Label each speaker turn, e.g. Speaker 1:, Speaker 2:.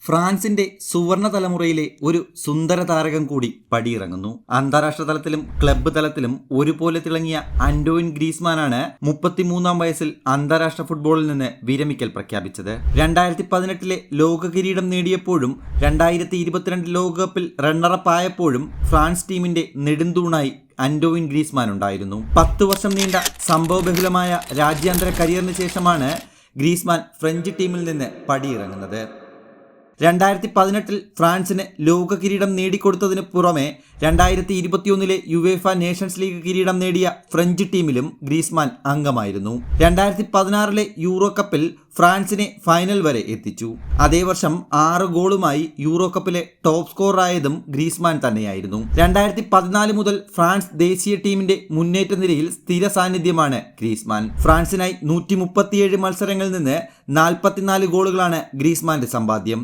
Speaker 1: ഫ്രാൻസിന്റെ സുവർണ തലമുറയിലെ ഒരു സുന്ദര താരകം കൂടി പടിയിറങ്ങുന്നു. അന്താരാഷ്ട്ര തലത്തിലും ക്ലബ്ബ് തലത്തിലും ഒരുപോലെ തിളങ്ങിയ ആന്റോയിൻ ഗ്രീസ്മാനാണ് 33-ാം വയസ്സിൽ അന്താരാഷ്ട്ര ഫുട്ബോളിൽ നിന്ന് വിരമിക്കൽ പ്രഖ്യാപിച്ചത്. 2018 ലോക കിരീടം നേടിയപ്പോഴും 2022 ലോകകപ്പിൽ റണ്ണറപ്പ് ആയപ്പോഴും ഫ്രാൻസ് ടീമിന്റെ നെടുന്തൂണായി ആന്റോയിൻ ഗ്രീസ്മാൻ ഉണ്ടായിരുന്നു. 10 വർഷം നീണ്ട സംഭവബഹുലമായ രാജ്യാന്തര കരിയറിന് ശേഷമാണ് ഗ്രീസ്മാൻ ഫ്രഞ്ച് ടീമിൽ നിന്ന് പടിയിറങ്ങുന്നത്. 2018 ഫ്രാൻസിന് ലോക കിരീടം നേടിക്കൊടുത്തതിന് പുറമെ 2021 യുവേഫ നേഷൻസ് ലീഗ് കിരീടം നേടിയ ഫ്രഞ്ച് ടീമിലും ഗ്രീസ്മാൻ അംഗമായിരുന്നു. 2016 യൂറോ കപ്പിൽ ഫ്രാൻസിനെ ഫൈനൽ വരെ എത്തിച്ചു. അതേ വർഷം 6 ഗോളുമായി യൂറോ കപ്പിലെ ടോപ്പ് സ്കോററായതും ഗ്രീസ്മാൻ തന്നെയായിരുന്നു. 2014 മുതൽ ഫ്രാൻസ് ദേശീയ ടീമിന്റെ മുന്നേറ്റ നിരയിൽ സ്ഥിര സാന്നിധ്യമാണ് ഗ്രീസ്മാൻ. ഫ്രാൻസിനായി 137 മത്സരങ്ങളിൽ നിന്ന് 44 ഗോളുകളാണ് ഗ്രീസ്മാന്റെ സമ്പാദ്യം.